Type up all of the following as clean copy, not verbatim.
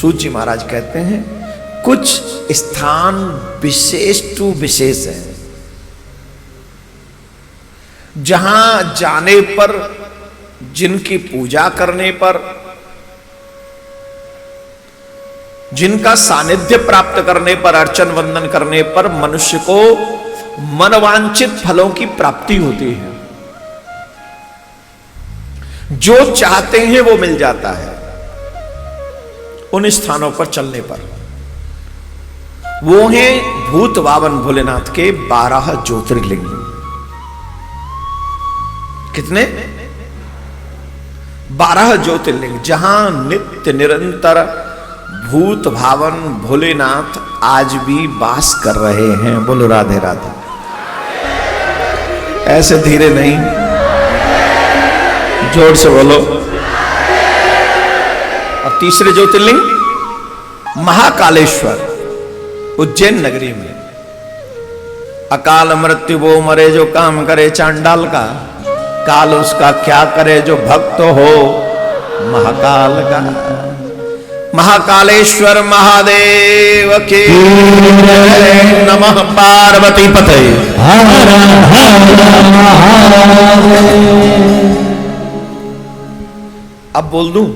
सूत जी महाराज कहते हैं कुछ स्थान विशेष टू विशेष है, जहां जाने पर, जिनकी पूजा करने पर, जिनका सानिध्य प्राप्त करने पर, अर्चन वंदन करने पर मनुष्य को मनवांछित फलों की प्राप्ति होती है। जो चाहते हैं वो मिल जाता है उन स्थानों पर चलने पर। वो हैं भूत बावन भोलेनाथ के 12 ज्योतिर्लिंग। कितने? 12 ज्योतिर्लिंग, जहां नित्य निरंतर भूत भावन भोलेनाथ आज भी वास कर रहे हैं। बोलो राधे राधे। ऐसे धीरे नहीं, जोर से बोलो। और तीसरे ज्योतिर्लिंग महाकालेश्वर, उज्जैन नगरी में। अकाल मृत्यु वो मरे जो काम करे चांडाल का, काल उसका क्या करे जो भक्त हो महाकाल का। महाकालेश्वर महादेव के नमः। पार्वती पते। अब बोल दूं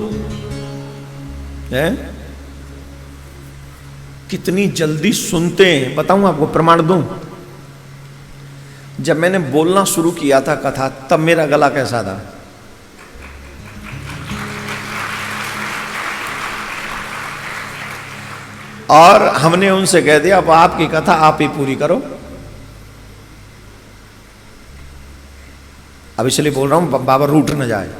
है? कितनी जल्दी सुनते हैं, बताऊं आपको, प्रमाण दूं। जब मैंने बोलना शुरू किया था कथा, तब मेरा गला कैसा था? और हमने उनसे कह दिया अब आपकी कथा आप ही पूरी करो। अब इसलिए बोल रहा हूं बाबा रूठ न जाए।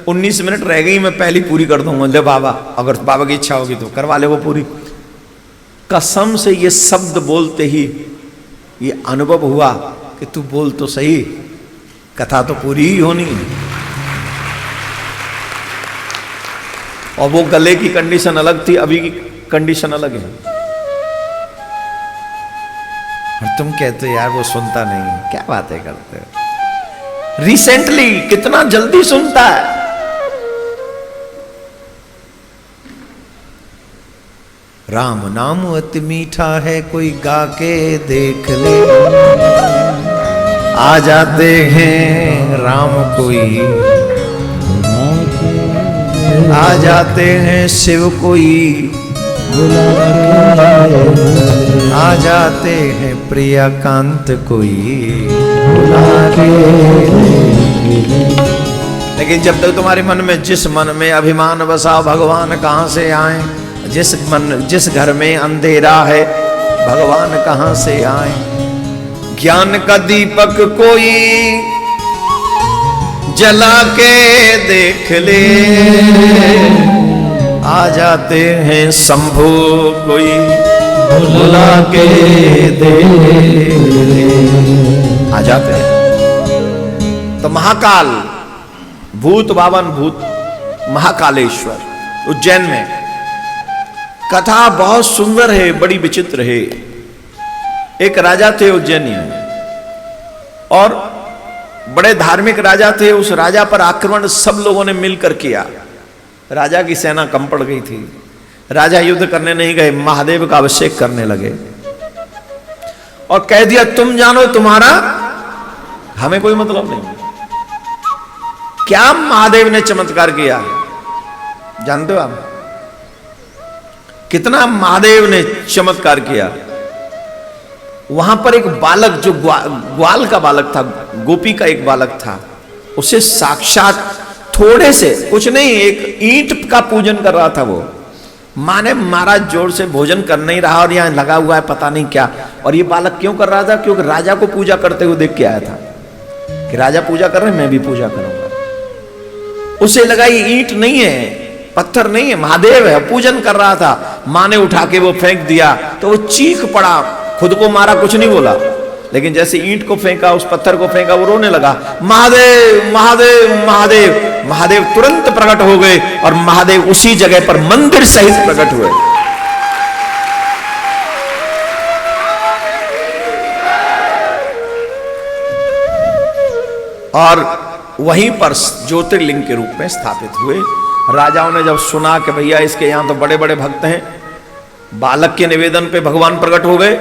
19 मिनट रह गई, मैं पहली पूरी कर दूंगा। ले बाबा, अगर बाबा की इच्छा होगी तो करवा ले वो पूरी। कसम से ये शब्द बोलते ही ये अनुभव हुआ कि तू बोल तो सही, कथा तो पूरी ही होनी है। और वो गले की कंडीशन अलग थी, अभी की कंडीशन अलग है। और तुम कहते यार वो सुनता नहीं, क्या बातें करते हो। रिसेंटली कितना जल्दी सुनता है। राम नाम अति मीठा है, कोई गा के देख ले। आ जाते हैं राम कोई, आ जाते हैं शिव कोई, आ जाते हैं प्रियकांत कोई। लेकिन जब तक तुम्हारे मन में, जिस मन में अभिमान बसा भगवान कहां से आए। जिस घर में अंधेरा है भगवान कहां से आए। ज्ञान का दीपक कोई जला के देख ले। आ जाते हैं शंभू कोई, बुला के देख ले। आ जाते हैं। तो महाकाल, भूत बावन भूत महाकालेश्वर उज्जैन में। कथा बहुत सुंदर है, बड़ी विचित्र है। एक राजा थे उज्जैनी में, और बड़े धार्मिक राजा थे। उस राजा पर आक्रमण सब लोगों ने मिलकर किया। राजा की सेना कम पड़ गई थी। राजा युद्ध करने नहीं गए, महादेव का अभिषेक करने लगे और कह दिया तुम जानो, तुम्हारा हमें कोई मतलब नहीं। क्या महादेव ने चमत्कार किया जानते हो आप? कितना महादेव ने चमत्कार किया। वहां पर एक बालक, जो ग्वाल का बालक था, गोपी का एक बालक था, उसे साक्षात थोड़े से, कुछ नहीं, एक ईंट का पूजन कर रहा था वो। मां ने मारा जोर से, भोजन कर नहीं रहा और यहां लगा हुआ है पता नहीं क्या। और ये बालक क्यों कर रहा था? क्योंकि राजा को पूजा करते हुए देख के आया था कि राजा पूजा कर रहे हैं, मैं भी पूजा करूंगा। उसे लगा ये ईंट नहीं है, पत्थर नहीं है, महादेव है, पूजन कर रहा था। मां ने उठा के वो फेंक दिया तो वो चीख पड़ा, खुद को मारा, कुछ नहीं बोला। लेकिन जैसे ईंट को फेंका, उस पत्थर को फेंका, वो रोने लगा, महादेव महादेव महादेव। महादेव तुरंत प्रकट हो गए और महादेव उसी जगह पर मंदिर सहित प्रकट हुए। और वहीं पर ज्योतिर्लिंग के रूप में स्थापित हुए। राजाओं ने जब सुना कि भैया इसके यहाँ तो बड़े बड़े भक्त हैं, बालक के निवेदन पे भगवान प्रकट हो गए,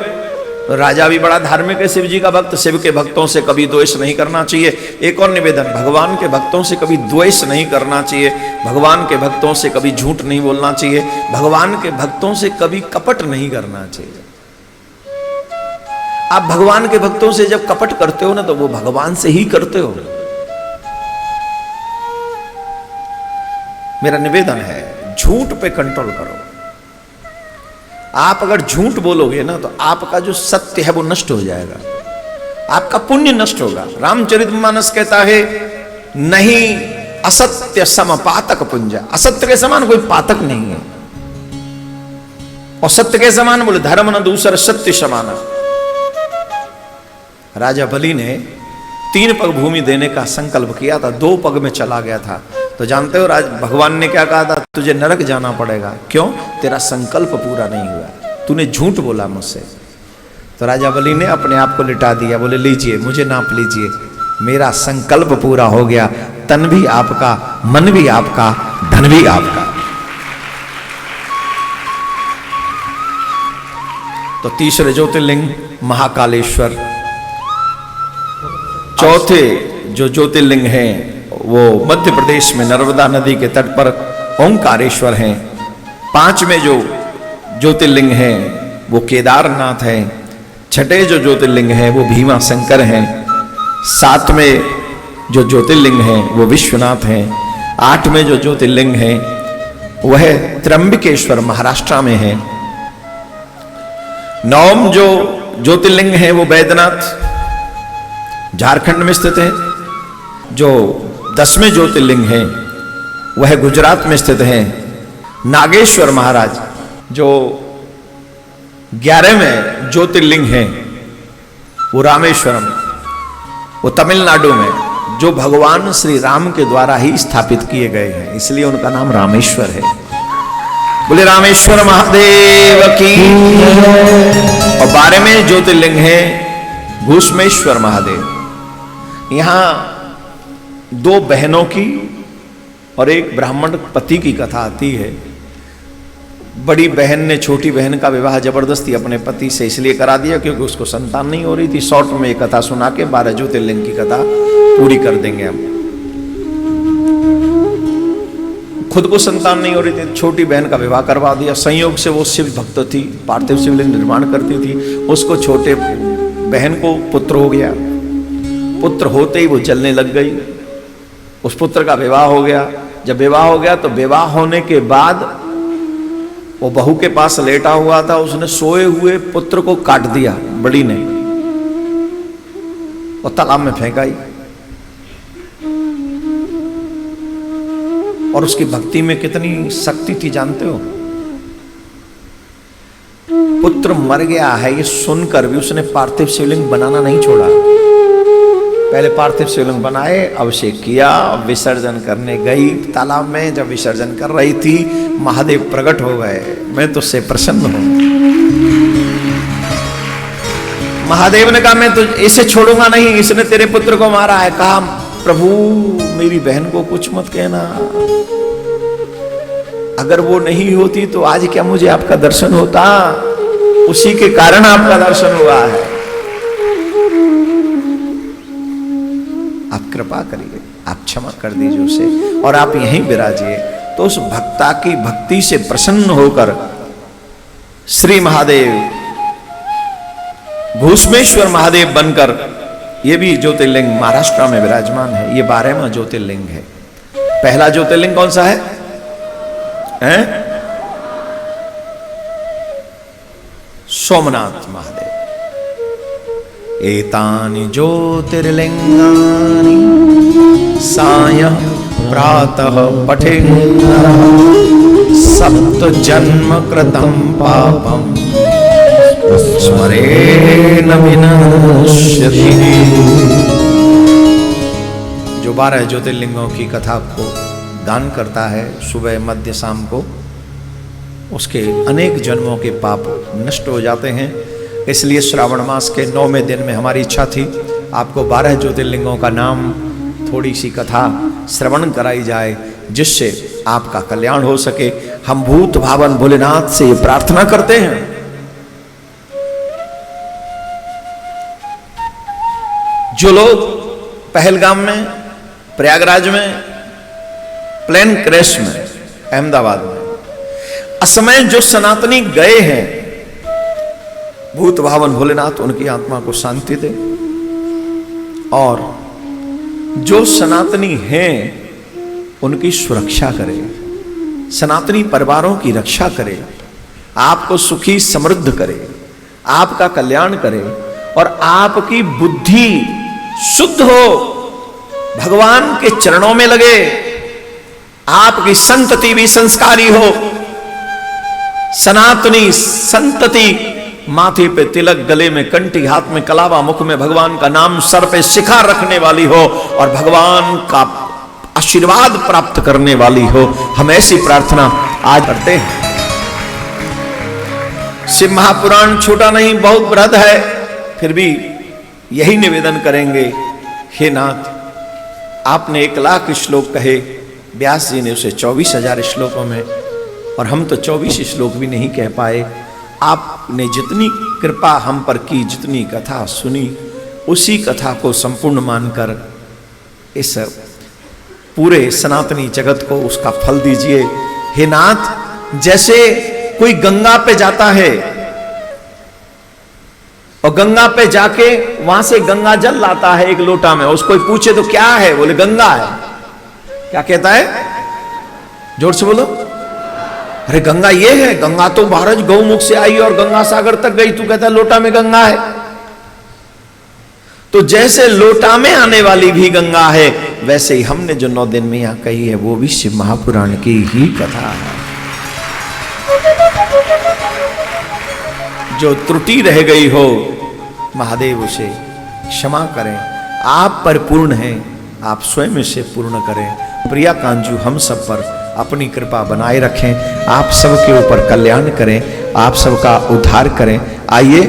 तो राजा भी बड़ा धार्मिक है, शिव जी का भक्त, शिव के भक्तों से कभी द्वेष नहीं करना चाहिए। एक और निवेदन, भगवान के भक्तों से कभी द्वेष नहीं करना चाहिए, भगवान के भक्तों से कभी झूठ नहीं बोलना चाहिए, भगवान के भक्तों से कभी कपट नहीं करना चाहिए। आप भगवान के भक्तों से जब कपट करते हो ना, तो वो भगवान से ही करते हो। मेरा निवेदन है, झूठ पे कंट्रोल करो। आप अगर झूठ बोलोगे ना, तो आपका जो सत्य है वो नष्ट हो जाएगा, आपका पुण्य नष्ट होगा। रामचरितमानस कहता है, नहीं असत्य सम पातक पुंज, असत्य के समान कोई पातक नहीं है। और सत्य के समान बोले, धर्म न दूसर सत्य समान। राजा बलि ने 3 पग भूमि देने का संकल्प किया था, 2 पग में चला गया था। तो जानते हो भगवान ने क्या कहा था, तुझे नरक जाना पड़ेगा। क्यों? तेरा संकल्प पूरा नहीं हुआ, तूने झूठ बोला मुझसे। तो राजा बलि ने अपने आप को लिटा दिया, बोले लीजिए, मुझे नाप लीजिए, मेरा संकल्प पूरा हो गया। तन भी आपका, मन भी आपका, धन भी आपका। तो तीसरे ज्योतिर्लिंग महाकालेश्वर, चौथे जो ज्योतिर्लिंग हैं वो मध्य प्रदेश में नर्मदा नदी के तट पर ओंकारेश्वर हैं। 5वें जो ज्योतिर्लिंग हैं वो केदारनाथ हैं। 6ठे जो ज्योतिर्लिंग हैं वो भीमा शंकर हैं। 7वें जो ज्योतिर्लिंग हैं वो विश्वनाथ हैं। 8वें जो ज्योतिर्लिंग हैं वह त्र्यंबकेश्वर महाराष्ट्र में है। 9वां जो ज्योतिर्लिंग है वो बैद्यनाथ झारखंड में स्थित है। जो 10वें ज्योतिर्लिंग है वह गुजरात में स्थित है। नागेश्वर महाराज जो 11वें ज्योतिर्लिंग है वो रामेश्वरम, वो तमिलनाडु में, जो भगवान श्री राम के द्वारा ही स्थापित किए गए हैं, इसलिए उनका नाम रामेश्वर है। बोले रामेश्वर महादेव की। और 12वें ज्योतिर्लिंग है घूष्मेश्वर महादेव। यहां 2 बहनों की और एक ब्राह्मण पति की कथा आती है। बड़ी बहन ने छोटी बहन का विवाह जबरदस्ती अपने पति से इसलिए करा दिया क्योंकि उसको संतान नहीं हो रही थी। शॉर्ट में एक कथा सुना के 12 ज्योतिर्लिंग की कथा पूरी कर देंगे हम। खुद को संतान नहीं हो रही थी, छोटी बहन का विवाह करवा दिया। संयोग से वो शिव भक्त थी, पार्थिव शिवलिंग निर्माण करती थी। उसको छोटे बहन को पुत्र हो गया। पुत्र होते ही वो जलने लग गई। उस पुत्र का विवाह हो गया। जब विवाह हो गया तो विवाह होने के बाद वो बहू के पास लेटा हुआ था, उसने सोए हुए पुत्र को काट दिया बड़ी ने और तालाब में फेंकाई। और उसकी भक्ति में कितनी शक्ति थी जानते हो? पुत्र मर गया है ये सुनकर भी उसने पार्थिव शिवलिंग बनाना नहीं छोड़ा। पहले पार्थिव शिवलिंग बनाए, अभिषेक किया, विसर्जन करने गई तालाब में। जब विसर्जन कर रही थी महादेव प्रकट हो गए, मैं तुझसे प्रसन्न हूं। महादेव ने कहा मैं तो इसे छोड़ूंगा नहीं, इसने तेरे पुत्र को मारा है। कहा प्रभु मेरी बहन को कुछ मत कहना, अगर वो नहीं होती तो आज क्या मुझे आपका दर्शन होता? उसी के कारण आपका दर्शन हुआ है। आप कृपा करिए, आप क्षमा कर दीजिए उसे और आप यहीं विराजिए। तो उस भक्ता की भक्ति से प्रसन्न होकर श्री महादेव घूष्मेश्वर महादेव बनकर, ये भी ज्योतिर्लिंग महाराष्ट्र में विराजमान है। ये 12वां ज्योतिर्लिंग है। पहला ज्योतिर्लिंग कौन सा है? सोमनाथ महादेव। एतानि ज्योतिर्लिंगानि सायं प्रातः पठेन्नरः सप्त जन्म कृतं पापं स्मरेण विनश्यति। जो 12 ज्योतिर्लिंगों की कथा को दान करता है सुबह मध्य शाम को, उसके अनेक जन्मों के पाप नष्ट हो जाते हैं। इसलिए श्रावण मास के 9वें दिन में हमारी इच्छा थी आपको 12 ज्योतिर्लिंगों का नाम, थोड़ी सी कथा श्रवण कराई जाए, जिससे आपका कल्याण हो सके। हम भूत भावन भोलेनाथ से ये प्रार्थना करते हैं। जो लोग पहलगाम में, प्रयागराज में, प्लेन क्रैश में, अहमदाबाद में असमय जो सनातनी गए हैं, भूत भावन भोलेनाथ उनकी आत्मा को शांति दे, और जो सनातनी हैं उनकी सुरक्षा करे, सनातनी परिवारों की रक्षा करे, आपको सुखी समृद्ध करे, आपका कल्याण करे, और आपकी बुद्धि शुद्ध हो, भगवान के चरणों में लगे, आपकी संतति भी संस्कारी हो, सनातनी संतति, माथे पे तिलक, गले में कंठी, हाथ में कलावा, मुख में भगवान का नाम, सर पे शिखा रखने वाली हो और भगवान का आशीर्वाद प्राप्त करने वाली हो। हम ऐसी प्रार्थना आज करते हैं। शिव महापुराण छोटा नहीं, बहुत बृहद है, फिर भी यही निवेदन करेंगे, हे नाथ, आपने 1,00,000 श्लोक कहे, व्यास जी ने उसे 24,000 श्लोकों में, और हम तो 24 श्लोक भी नहीं कह पाए। आपने जितनी कृपा हम पर की, जितनी कथा सुनी, उसी कथा को संपूर्ण मानकर इस पूरे सनातनी जगत को उसका फल दीजिए। हे नाथ, जैसे कोई गंगा पे जाता है और गंगा पे जाके वहां से गंगा जल लाता है एक लोटा में, उसको पूछे तो क्या है, बोले गंगा है। क्या कहता है, जोर से बोलो, अरे गंगा ये है, गंगा तो महाराज गौमुख से आई और गंगा सागर तक गई, तू कहता है लोटा में गंगा है। तो जैसे लोटा में आने वाली भी गंगा है, वैसे ही हमने जो 9 दिन में यहां कही है वो भी शिव महापुराण की ही कथा है। जो त्रुटि रह गई हो, महादेव उसे क्षमा करें। आप परिपूर्ण हैं, आप स्वयं इसे पूर्ण करें। प्रिया कांजू हम सब पर अपनी कृपा बनाए रखें, आप सबके ऊपर कल्याण करें, आप सबका उद्धार करें। आइए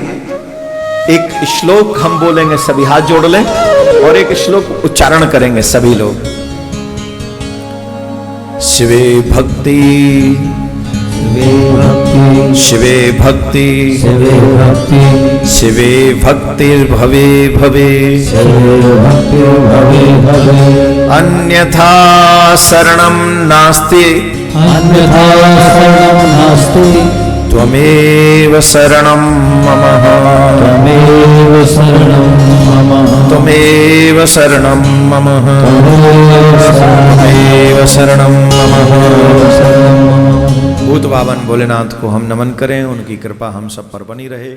एक श्लोक हम बोलेंगे, सभी हाथ जोड़ लें और एक श्लोक उच्चारण करेंगे सभी लोग। शिवे भक्ति, शिवे भक्ति, शिवे भक्तिर्भवे भवे, अन्यथा शरणं नास्ति, त्वमेव शरणं मम, त्वमेव शरणं मम, त्वमेव शरणं मम। भूत भावन भोलेनाथ को हम नमन करें, उनकी कृपा हम सब पर बनी रहे।